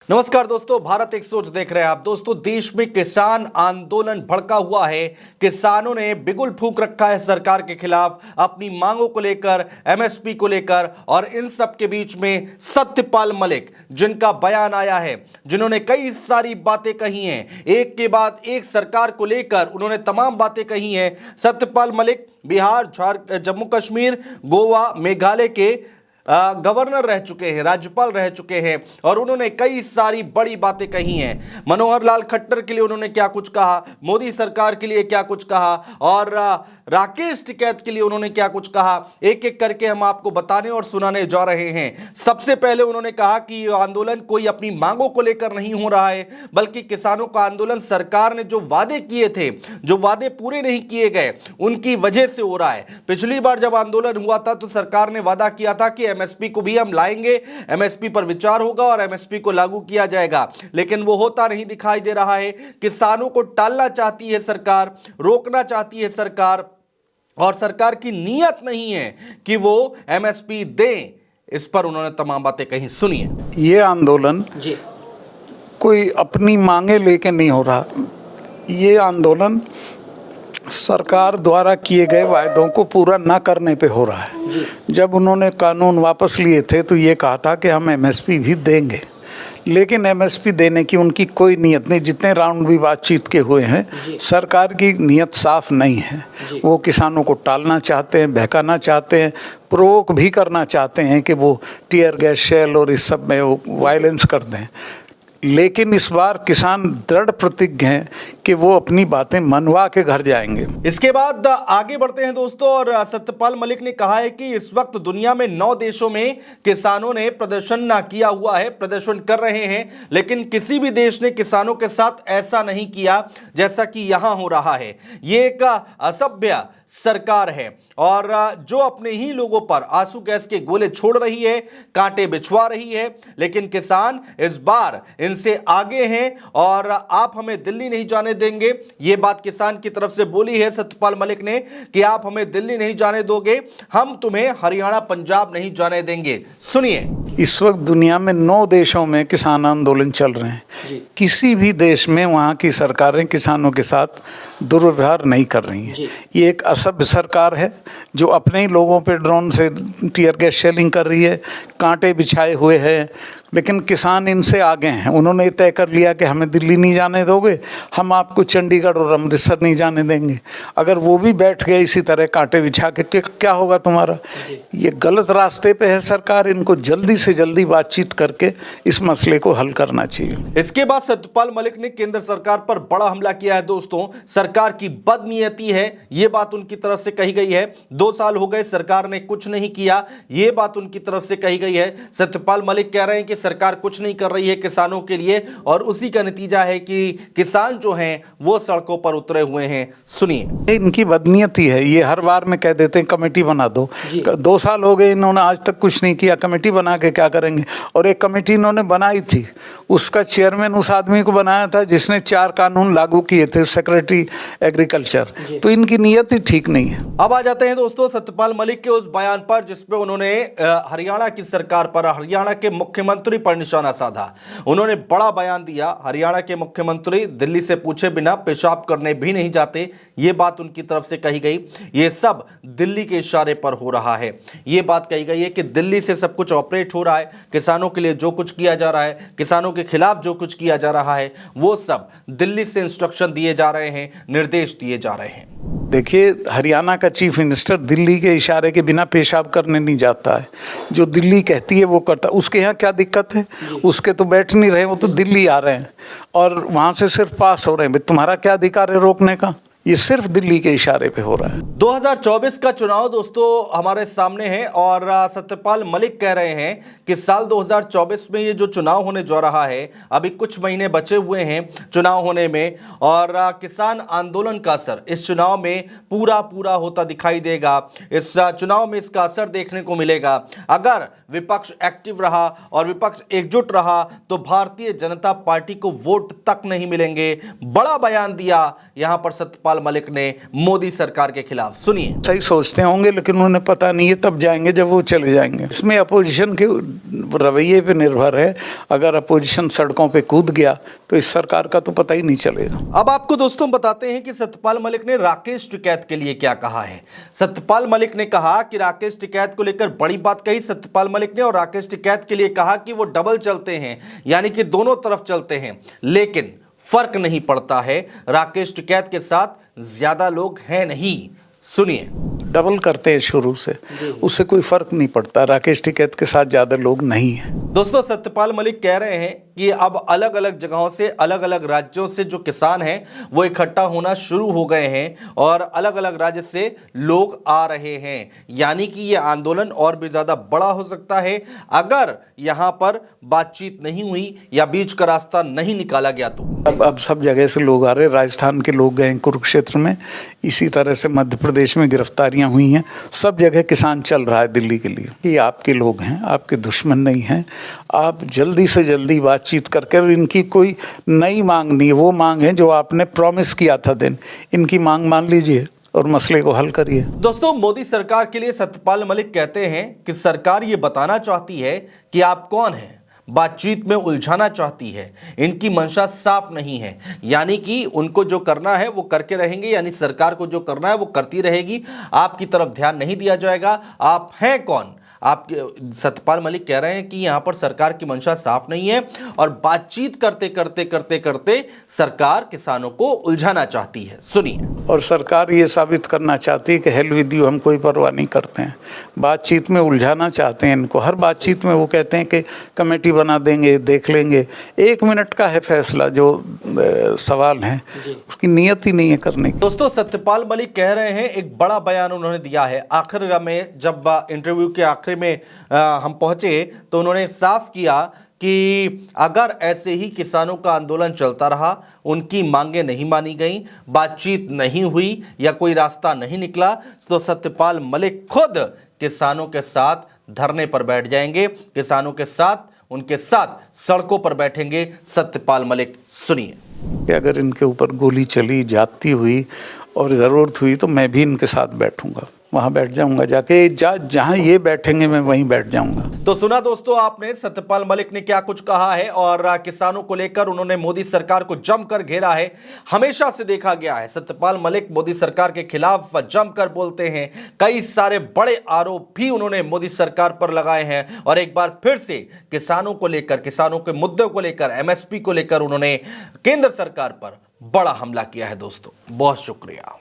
नमस्कार दोस्तों, भारत एक सोच देख रहे हैं आप। दोस्तों, देश में किसान आंदोलन भड़का हुआ है। किसानों ने बिगुल फूंक रखा है सरकार के खिलाफ, अपनी मांगों को लेकर, एमएसपी को लेकर। और इन सब के बीच में सत्यपाल मलिक, जिनका बयान आया है, जिन्होंने कई सारी बातें कही हैं, एक के बाद एक सरकार को लेकर उन्होंने तमाम बातें कही हैं। सत्यपाल मलिक बिहार, जम्मू कश्मीर, गोवा, मेघालय के गवर्नर रह चुके हैं, राज्यपाल रह चुके हैं, और उन्होंने कई सारी बड़ी बातें कही हैं। मनोहर लाल खट्टर के लिए उन्होंने क्या कुछ कहा, मोदी सरकार के लिए क्या कुछ कहा, और राकेश टिकैत के लिए उन्होंने क्या कुछ कहा, एक एक करके हम आपको बताने और सुनाने जा रहे हैं। सबसे पहले उन्होंने कहा कि यह आंदोलन कोई अपनी मांगों को लेकर नहीं हो रहा है, बल्कि किसानों का आंदोलन सरकार ने जो वादे किए थे, जो वादे पूरे नहीं किए गए, उनकी वजह से हो रहा है। पिछली बार जब आंदोलन हुआ था तो सरकार ने वादा किया था कि एमएसपी को भी हम लाएंगे, एमएसपी पर विचार होगा और एमएसपी को लागू किया जाएगा, लेकिन वो होता नहीं दिखाई दे रहा है। किसानों को टालना चाहती है सरकार, रोकना चाहती है सरकार, और सरकार की नीयत नहीं है कि वो एमएसपी दें। इस पर उन्होंने तमाम बातें कही, सुनिए। ये आंदोलन जी कोई अपनी मांगे लेके नहीं हो रहा। ये आंदोलन सरकार द्वारा किए गए वायदों को पूरा न करने पे हो रहा है। जब उन्होंने कानून वापस लिए थे तो ये कहा था कि हम एमएसपी भी देंगे, लेकिन एमएसपी देने की उनकी कोई नीयत नहीं। जितने राउंड भी बातचीत के हुए हैं, सरकार की नीयत साफ नहीं है। वो किसानों को टालना चाहते हैं, बहकाना चाहते हैं, प्रोवोक भी करना चाहते हैं कि वो टीयर गैस शेल और इस सब में वो वायलेंस कर दें। लेकिन इस बार किसान दृढ़ प्रतिज्ञ हैं कि वो अपनी बातें मनवा के घर जाएंगे। इसके बाद आगे बढ़ते हैं दोस्तों, और सत्यपाल मलिक ने कहा है कि इस वक्त दुनिया में 9 देशों में किसानों ने प्रदर्शन ना किया हुआ है, प्रदर्शन कर रहे हैं, लेकिन किसी भी देश ने किसानों के साथ ऐसा नहीं किया जैसा कि यहां हो रहा है। ये एक असभ्य सरकार है, और जो अपने ही लोगों पर आंसू गैस के गोले छोड़ रही है, कांटे बिछवा रही है। लेकिन किसान इस बार इनसे आगे हैं, और आप हमें दिल्ली नहीं जाने देंगे, ये बात किसान की तरफ से बोली है सत्यपाल मलिक ने कि आप हमें दिल्ली नहीं जाने दोगे, हम तुम्हें हरियाणा, पंजाब नहीं जाने देंगे। सुनिए। इस वक्त दुनिया में 9 देशों में किसान आंदोलन चल रहे हैं। किसी भी देश में वहाँ की सरकारें किसानों के साथ दुर्व्यवहार नहीं कर रही हैं। ये एक असभ्य सरकार है जो अपने ही लोगों पे ड्रोन से टीयर गैस शेलिंग कर रही है, कांटे बिछाए हुए हैं। लेकिन किसान इनसे आगे हैं। उन्होंने तय कर लिया कि हमें दिल्ली नहीं जाने दोगे, हम आपको चंडीगढ़ और अमृतसर नहीं जाने देंगे। अगर वो भी बैठ गए इसी तरह कांटे बिछा के, क्या होगा तुम्हारा? ये गलत रास्ते पे है सरकार। इनको जल्दी से जल्दी बातचीत करके इस मसले को हल करना चाहिए। इसके बाद सत्यपाल मलिक ने केंद्र सरकार पर बड़ा हमला किया है। दोस्तों, सरकार की बदनीयती है, ये बात उनकी तरफ से कही गई है। 2 साल हो गए, सरकार ने कुछ नहीं किया, ये बात उनकी तरफ से कही गई है। सत्यपाल मलिक कह रहे हैं कि सरकार कुछ नहीं कर रही है किसानों के लिए, और उसी का नतीजा है कि किसान जो हैं वो सड़कों पर उतरे हुए हैं। सुनिए। इनकी बदनीयती है। ये हर बार में कह देते हैं कमेटी बना दो। 2 साल हो गए, इन्होंने आज तक कुछ नहीं किया। कमेटी बना के क्या करेंगे? और एक कमेटी इन्होंने बनाई थी, उसका चेयरमैन उस आदमी को बनाया था जिसने 4 कानून लागू किए थे, सेक्रेटरी एग्रीकल्चर। तो इनकी नीयत ही ठीक नहीं है। अब आ जाते हैं दोस्तों सत्यपाल मलिक के उस बयान पर, जिसमें उन्होंने हरियाणा की सरकार पर, हरियाणा के मुख्यमंत्री पर निशाना साधा। उन्होंने बड़ा बयान दिया। हरियाणा के मुख्यमंत्री दिल्ली से पूछे बिना पेशाब करने भी नहीं जाते, ये बात उनकी तरफ से कही गई। ये सब दिल्ली के इशारे पर हो रहा है। ये बात कही गई है कि दिल्ली से सब कुछ ऑपरेट हो रहा है। किसानों के लिए जो कुछ किया जा रहा है, किसानों के खिलाफ जो कुछ किया जा रहा है, वो सब दिल्ली से इंस्ट्रक्शन दिए जा रहे हैं, निर्देश दिए जा रहे हैं। देखिए, हरियाणा का चीफ मिनिस्टर दिल्ली के इशारे के बिना पेशाब करने नहीं जाता है। जो दिल्ली कहती है वो करता। उसके यहाँ क्या दिक्कत है? उसके तो बैठ नहीं रहे, वो तो दिल्ली आ रहे हैं और वहाँ से सिर्फ पास हो रहे हैं। तुम्हारा क्या अधिकार है रोकने का? ये सिर्फ दिल्ली के इशारे पे हो रहा है। 2024 का चुनाव दोस्तों हमारे सामने है, और सत्यपाल मलिक कह रहे हैं कि साल 2024 में ये जो चुनाव होने जा रहा है, अभी कुछ महीने बचे हुए हैं चुनाव होने में, और किसान आंदोलन का असर इस चुनाव में पूरा होता दिखाई देगा। इस चुनाव में इसका असर देखने को मिलेगा। अगर विपक्ष एक्टिव रहा और विपक्ष एकजुट रहा तो भारतीय जनता पार्टी को वोट तक नहीं मिलेंगे। बड़ा बयान दिया यहां पर सत्यपाल सत्यपाल मलिक ने मोदी सरकार के खिलाफ, सुनिए। सही सोचते होंगे लेकिन उन्हें पता नहीं है, तब जाएंगे जब वो चले जाएंगे। इसमें अपोजिशन के रवैये पे निर्भर है। अगर अपोजिशन सड़कों पे कूद गया तो इस सरकार का तो पता ही नहीं चलेगा। अब आपको दोस्तों बताते हैं कि सत्यपाल मलिक ने राकेश टिकैत के लिए क्या कहा है। सत्यपाल मलिक ने कहा कि राकेश टिकैत को लेकर बड़ी बात कही सत्यपाल मलिक ने, और राकेश टिकैत के लिए कहा कि वो डबल चलते हैं, यानी कि दोनों तरफ चलते हैं, लेकिन फर्क नहीं पड़ता है। राकेश टिकैत के साथ ज्यादा लोग हैं नहीं, सुनिए। डबल करते हैं शुरू से, उससे कोई फर्क नहीं पड़ता। राकेश टिकैत के साथ ज्यादा लोग नहीं हैं। दोस्तों सत्यपाल मलिक कह रहे हैं कि अब अलग अलग जगहों से, अलग अलग राज्यों से जो किसान हैं वो इकट्ठा होना शुरू हो गए हैं और अलग अलग राज्य से लोग आ रहे हैं, यानी कि ये आंदोलन और भी ज्यादा बड़ा हो सकता है अगर यहां पर बातचीत नहीं हुई या बीच का रास्ता नहीं निकाला गया तो। अब सब जगह से लोग आ रहे हैं। राजस्थान के लोग गए कुरुक्षेत्र में, इसी तरह से मध्य प्रदेश में गिरफ्तारियां हुई हैं। सब जगह किसान चल रहा है दिल्ली के लिए। ये आपके लोग हैं, आपके दुश्मन नहीं हैं। आप जल्दी से जल्दी बातचीत करके, इनकी कोई नई मांग नहीं है, वो मांग है जो आपने प्रॉमिस किया था दिन, इनकी मांग मान लीजिए और मसले को हल करिए। दोस्तों मोदी सरकार के लिए सत्यपाल मलिक कहते हैं कि सरकार ये बताना चाहती है कि आप कौन हैं, बातचीत में उलझाना चाहती है, इनकी मंशा साफ नहीं है, यानी कि उनको जो करना है वो करके रहेंगे, यानी सरकार को जो करना है वो करती रहेगी, आपकी तरफ ध्यान नहीं दिया जाएगा। आप हैं कौन? आप सत्यपाल मलिक कह रहे हैं कि यहां पर सरकार की मंशा साफ नहीं है और बातचीत करते करते करते करते सरकार किसानों को उलझाना चाहती है, सुनिए। और सरकार ये साबित करना चाहती है कि हेल विद यू, हम कोई परवाह नहीं करते हैं। बातचीत में उलझाना चाहते हैं इनको। हर बातचीत में वो कहते हैं कि कमेटी बना देंगे, देख लेंगे। 1 मिनट का है फैसला, जो सवाल है उसकी नियत ही नहीं है करने की। दोस्तों सत्यपाल मलिक कह रहे हैं, एक बड़ा बयान उन्होंने दिया है। आखिर में जब इंटरव्यू के आखिर में हम पहुंचे तो उन्होंने साफ किया कि अगर ऐसे ही किसानों का आंदोलन चलता रहा, उनकी मांगें नहीं मानी गई, बातचीत नहीं हुई या कोई रास्ता नहीं निकला, तो सत्यपाल मलिक खुद किसानों के साथ धरने पर बैठ जाएंगे, किसानों के साथ, उनके साथ सड़कों पर बैठेंगे सत्यपाल मलिक, सुनिए। कि अगर इनके ऊपर गोली चली, जाती हुई और ज़रूरत हुई तो मैं भी इनके साथ बैठूंगा, वहां बैठ जाऊंगा जाके। जहां ये बैठेंगे मैं वहीं बैठ जाऊंगा। तो सुना दोस्तों आपने सत्यपाल मलिक ने क्या कुछ कहा है, और किसानों को लेकर उन्होंने मोदी सरकार को जमकर घेरा है। हमेशा से देखा गया है सत्यपाल मलिक मोदी सरकार के खिलाफ जमकर बोलते हैं। कई सारे बड़े आरोप भी उन्होंने मोदी सरकार पर लगाए हैं और एक बार फिर से किसानों को लेकर, किसानों के मुद्दों को लेकर, एमएसपी को लेकर उन्होंने केंद्र सरकार पर बड़ा हमला किया है। दोस्तों बहुत शुक्रिया।